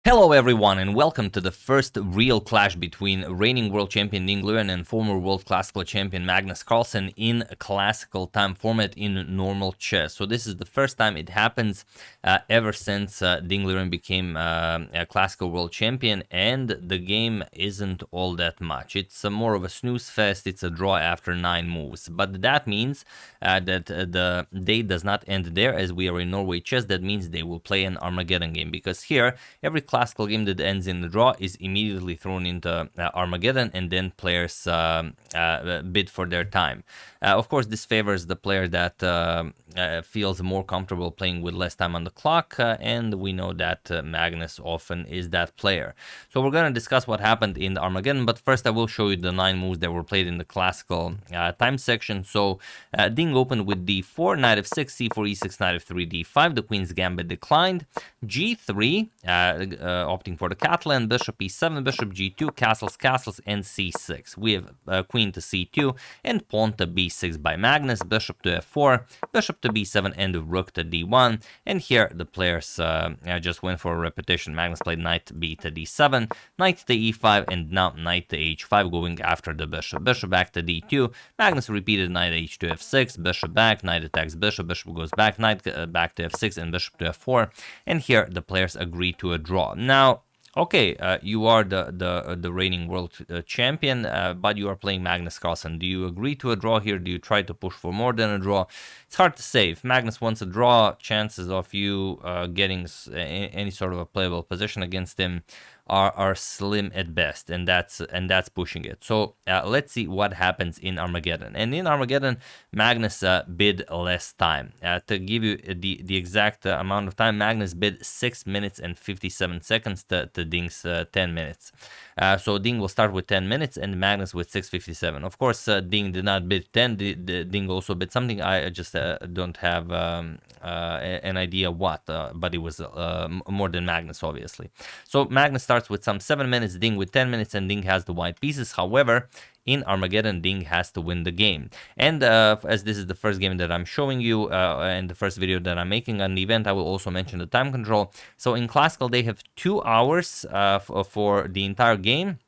Hello everyone and welcome to the first real clash between reigning world champion Liren and former world classical champion Magnus Carlsen in a classical time format in normal chess. So this is the first time it happens ever since Liren became a classical world champion, and the game isn't all that much. It's more of a snooze fest. It's a draw after 9 moves, but that means that the day does not end there, as we are in Norway Chess. That means they will play an Armageddon game, because here every classical game that ends in a draw is immediately thrown into Armageddon, and then players bid for their time. Of course, this favors the player that feels more comfortable playing with less time on the clock, and we know that Magnus often is that player. So we're going to discuss what happened in the Armageddon, but first I will show you the 9 moves that were played in the classical time section. So Ding opened with d4, knight f6, c4, e6, knight f3, d5. The queen's gambit declined. g3, opting for the Catalan, bishop e7, bishop g2, castles, and c6. We have queen to c2 and pawn to b6 by Magnus, bishop to f4, bishop to b7, and rook to d1. And here the players just went for a repetition. Magnus played knight b to d7, knight to e5, and now knight to h5, going after the bishop. Bishop back to d2. Magnus repeated knight h2 f6, bishop back, knight attacks bishop, bishop goes back, knight back to f6, and bishop to f4. And here the players agree to a draw. Now, okay, you are the reigning world champion, but you are playing Magnus Carlsen. Do you agree to a draw here? Do you try to push for more than a draw? It's hard to say. If Magnus wants a draw, chances of you getting any sort of a playable position against him are slim at best, and that's pushing it. So let's see what happens in Armageddon. And in Armageddon, Magnus bid less time. To give you the exact amount of time, Magnus bid 6 minutes and 57 seconds to Ding's 10 minutes. So Ding will start with 10 minutes and Magnus with 6:57. Of course, Ding did not bid 10. Ding also bid something. I just don't have an idea what, but it was more than Magnus, obviously. So Magnus starts with some 7 minutes, Ding with 10 minutes, and Ding has the white pieces. However, in Armageddon, Ding has to win the game. And as this is the first game that I'm showing you and the first video that I'm making on the event, I will also mention the time control. So in Classical, they have 2 hours for the entire game.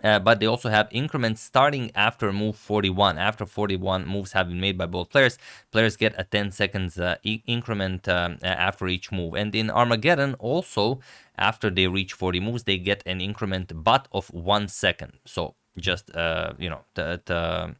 But they also have increments starting after move 41. After 41 moves have been made by both players, players get a 10 seconds increment after each move. And in Armageddon, also, after they reach 40 moves, they get an increment but of 1 second. So just, to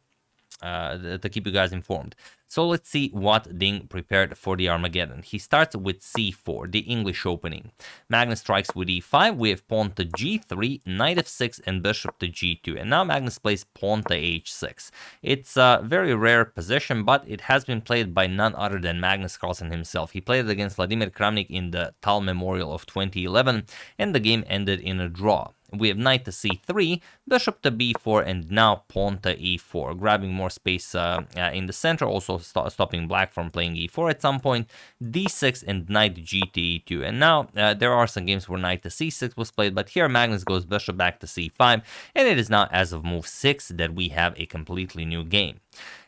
keep you guys informed. So let's see what Ding prepared for the Armageddon. He starts with c4, the English opening. Magnus strikes with e5. We have pawn to g3, knight f6, and bishop to g2. And now Magnus plays pawn to h6. It's a very rare position, but it has been played by none other than Magnus Carlsen himself. He played it against Vladimir Kramnik in the Tal Memorial of 2011, and the game ended in a draw. We have knight to c3, bishop to b4, and now pawn to e4, grabbing more space in the center, also stopping black from playing e4 at some point, d6, and knight g to e2. And now there are some games where knight to c6 was played, but here Magnus goes bishop back to c5, and it is now as of move 6 that we have a completely new game.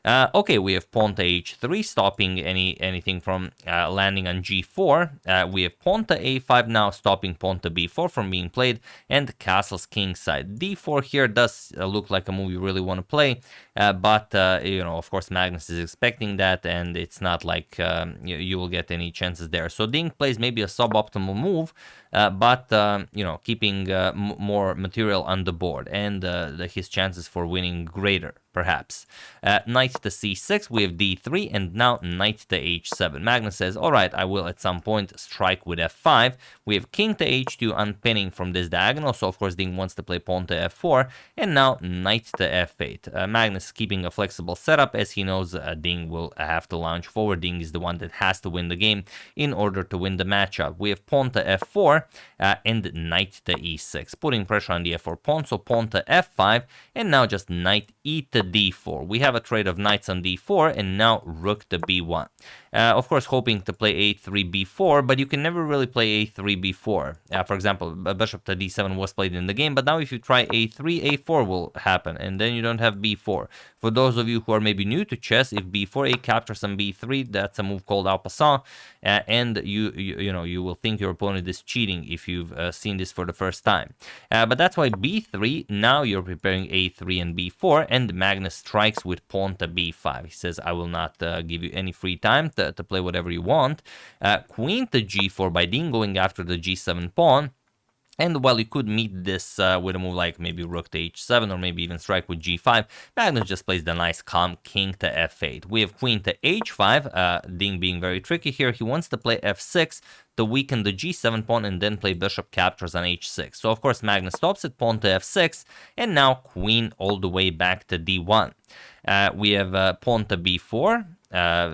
Okay, we have pawn to h3, stopping anything from landing on g4. We have pawn to a5 now, stopping pawn to b4 from being played, and castles kingside. d4 here does look like a move you really want to play, but of course Magnus is expecting that, and it's not like you will get any chances there. So Ding plays maybe a suboptimal move, but keeping more material on the board, and his chances for winning greater, perhaps. Knight to c6, we have d3, and now knight to h7. Magnus says, alright, I will at some point strike with f5. We have king to h2, unpinning from this diagonal, so of course Ding wants to play pawn to f4, and now knight to f8. Magnus keeping a flexible setup, as he knows Ding will have to launch forward. Ding is the one that has to win the game in order to win the matchup. We have pawn to f4 and knight to e6, putting pressure on the f4 pawn, so pawn to f5, and now just knight e to d4. We have a trade of knights on d4, and now rook to b1. Of course, hoping to play a3, b4, but you can never really play a3, b4. For example, bishop to d7 was played in the game, but now if you try a3, a4 will happen, and then you don't have b4. For those of you who are maybe new to chess, if b4, a captures on b3, that's a move called en passant, and you will think your opponent is cheating if you've seen this for the first time. But that's why b3, now you're preparing a3 and b4, and Magnus strikes with pawn to b5. He says, I will not give you any free time to play whatever you want. Queen to g4 by Dean going after the g7 pawn. And while you could meet this with a move like maybe rook to h7 or maybe even strike with g5, Magnus just plays the nice calm king to f8. We have queen to h5, Ding being very tricky here. He wants to play f6 to weaken the g7 pawn and then play bishop captures on h6. So of course Magnus stops at pawn to f6 and now queen all the way back to d1. We have pawn to b4.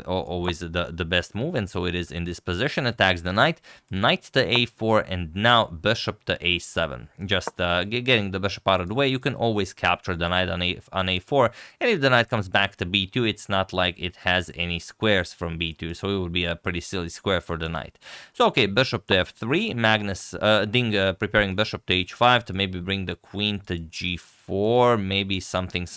Always the best move, and so it is in this position. Attacks the knight, knight to a4, and now bishop to a7. Just getting the bishop out of the way. You can always capture the knight on a4, and if the knight comes back to b2, it's not like it has any squares from b2, so it would be a pretty silly square for the knight. So okay, bishop to f3, Magnus Ding preparing bishop to h5 to maybe bring the queen to g4, maybe something,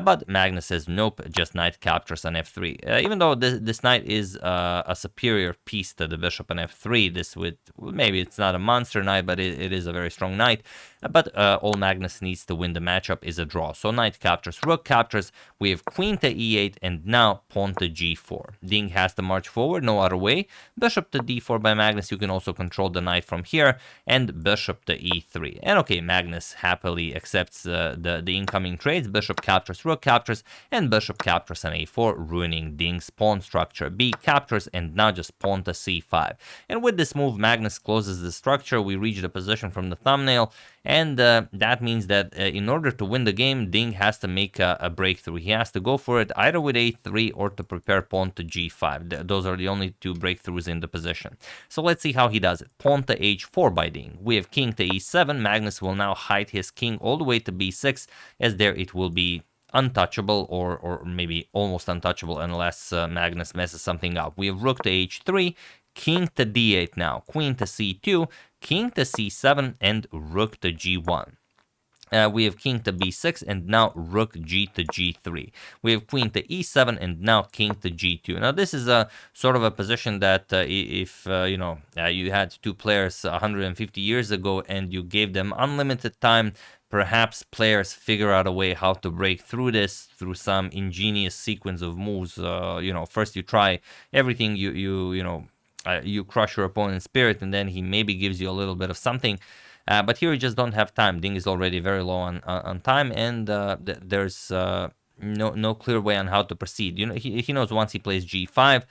but Magnus says nope, just knight captures on f3. Even though this knight is a superior piece to the bishop on f3, maybe it's not a monster knight, but it is a very strong knight. But all Magnus needs to win the matchup is a draw. So knight captures, rook captures, we have queen to e8, and now pawn to g4. Ding has to march forward, no other way. Bishop to d4 by Magnus, you can also control the knight from here, and bishop to e3. And okay, Magnus happily accepts the incoming trades. Bishop captures, rook captures, and bishop captures on a4, ruining Ding's pawn structure. B captures, and now just pawn to c5. And with this move, Magnus closes the structure. We reach the position from the thumbnail, and that means that in order to win the game, Ding has to make a breakthrough. He has to go for it either with a3 or to prepare pawn to g5. Those are the only two breakthroughs in the position. So let's see how he does it. Pawn to h4 by Ding. We have king to e7. Magnus will now hide his king all the way to b6, as there it will be untouchable or maybe almost untouchable unless Magnus messes something up. We have rook to h3, king to d8 now, queen to c2, king to c7, and rook to g1. We have king to b6 and now rook g to g3. We have queen to e7 and now king to g2. Now this is a sort of a position that if you had two players 150 years ago and you gave them unlimited time, perhaps players figure out a way how to break through this through some ingenious sequence of moves. First you try everything, you crush your opponent's spirit, and then he maybe gives you a little bit of something. But here you just don't have time. Ding is already very low on time, and there's no clear way on how to proceed. He knows once he plays g5,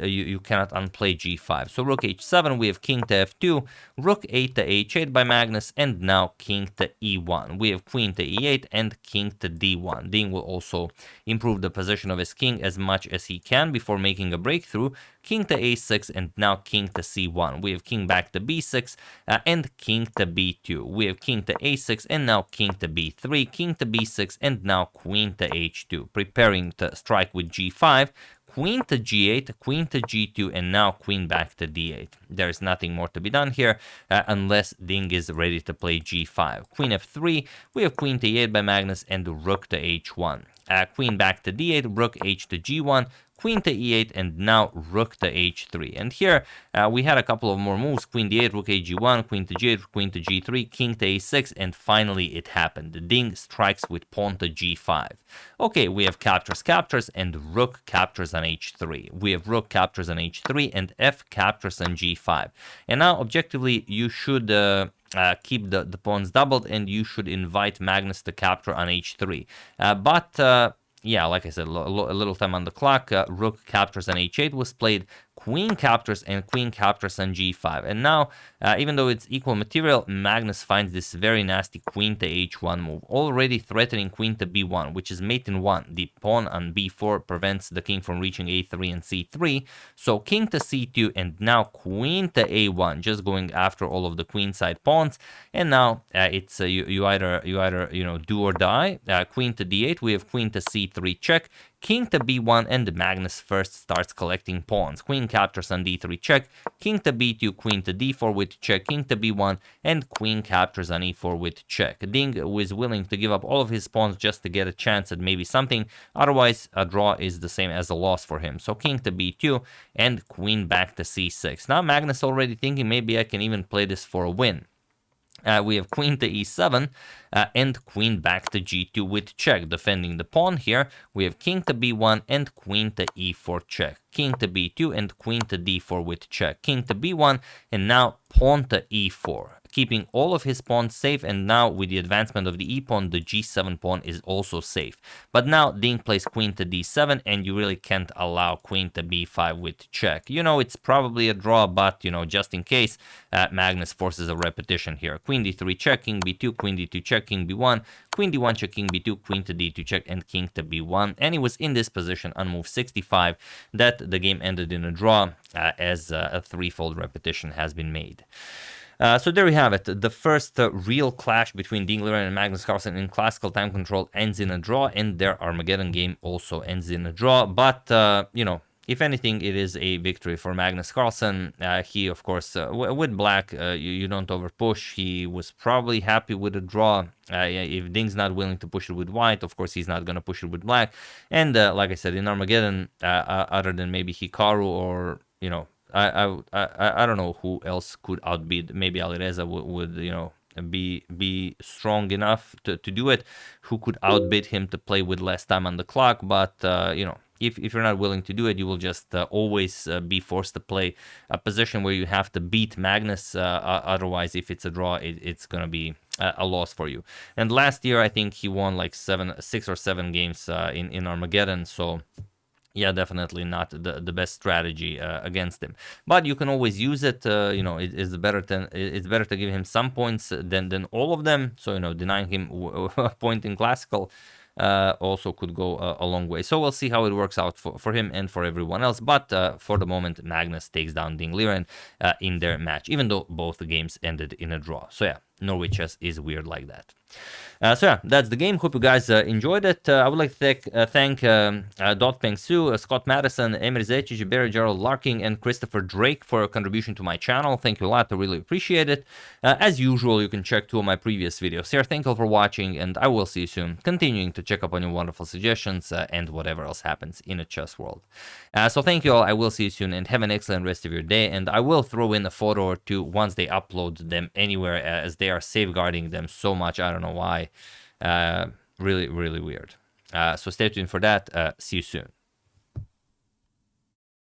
you cannot unplay g5. So rook h7, we have king to f2, rook 8 to h8 by Magnus, and now king to e1. We have queen to e8 and king to d1. Ding will also improve the position of his king as much as he can before making a breakthrough. King to a6 and now king to c1. We have king back to b6 and king to b2. We have king to a6 and now king to b3, king to b6 and now queen to h2. Preparing to strike with g5, queen to g8, queen to g2, and now queen back to d8. There is nothing more to be done here unless Ding is ready to play g5. Queen f3, we have queen to e8 by Magnus and rook to h1. Queen back to d8, rook h to g1, queen to e8, and now rook to h3. And here we had a couple of more moves. Queen d8, rook g1, queen to g8, queen to g3, king to a6, and finally it happened. Ding strikes with pawn to g5. Okay, we have captures, and rook captures on h3. We have rook captures on h3, and f captures on g5. And now, objectively, you should keep the pawns doubled, and you should invite Magnus to capture on h3. Yeah, like I said, a little time on the clock. Rook captures on h8 was played. Queen captures and queen captures on g5. And now, even though it's equal material, Magnus finds this very nasty queen to h1 move, already threatening queen to b1, which is mate in 1. The pawn on b4 prevents the king from reaching a3 and c3. So king to c2 and now queen to a1, just going after all of the queenside pawns. And now it's you either do or die. Queen to d8, we have queen to c3 check, king to b1, and Magnus first starts collecting pawns. Queen captures on d3 check, king to b2, queen to d4 with check, king to b1, and queen captures on e4 with check. Ding was willing to give up all of his pawns just to get a chance at maybe something, otherwise a draw is the same as a loss for him. So king to b2 and queen back to c6. Now Magnus already thinking maybe I can even play this for a win. We have queen to e7 and queen back to g2 with check, defending the pawn here. We have king to b1 and queen to e4 check, king to b2 and queen to d4 with check, king to b1, and now pawn to e4, keeping all of his pawns safe. And now with the advancement of the e-pawn, the g7 pawn is also safe. But now Ding plays queen to d7, and you really can't allow queen to b5 with check. You know, it's probably a draw, but, you know, just in case, Magnus forces a repetition here. Queen d3 check, king b2, queen d2 check, king b1, queen d1 check, king b2, queen to d2 check, and king to b1. And he was in this position on move 65 that the game ended in a draw, as a threefold repetition has been made. So there we have it. The first real clash between Ding Liren and Magnus Carlsen in classical time control ends in a draw, and their Armgaeddon game also ends in a draw. But, you know, if anything, it is a victory for Magnus Carlsen. He, of course, with black, you don't overpush. He was probably happy with a draw. If Ding's not willing to push it with white, of course, he's not going to push it with black. And like I said, in Armgaeddon, other than maybe Hikaru or, you know, I don't know who else could outbid. Maybe Alireza would you know, be strong enough to do it, who could outbid him to play with less time on the clock. But you know, if you're not willing to do it, you will just always be forced to play a position where you have to beat Magnus. Otherwise, if it's a draw, it's gonna be a loss for you. And last year, I think he won like 6 or 7 games in Armgaeddon. So yeah, definitely not the best strategy against him. But you can always use it. You know, it's better to give him some points than all of them. So, you know, denying him a point in classical also could go a long way. So we'll see how it works out for him and for everyone else. But for the moment, Magnus takes down Ding Liren in their match, even though both the games ended in a draw. So yeah, Norway Chess is weird like that. So yeah, that's the game. Hope you guys enjoyed it. I would like to thank Dot Peng Su, Scott Madison, Emir Zecic, Barry Gerald Larking, and Christopher Drake for a contribution to my channel. Thank you a lot. I really appreciate it. As usual, you can check 2 of my previous videos here. Thank you all for watching, and I will see you soon, continuing to check up on your wonderful suggestions and whatever else happens in a chess world. So thank you all. I will see you soon, and have an excellent rest of your day. And I will throw in a photo or two once they upload them anywhere, as they are safeguarding them so much. I don't know why. Really, really weird. So stay tuned for that. See you soon.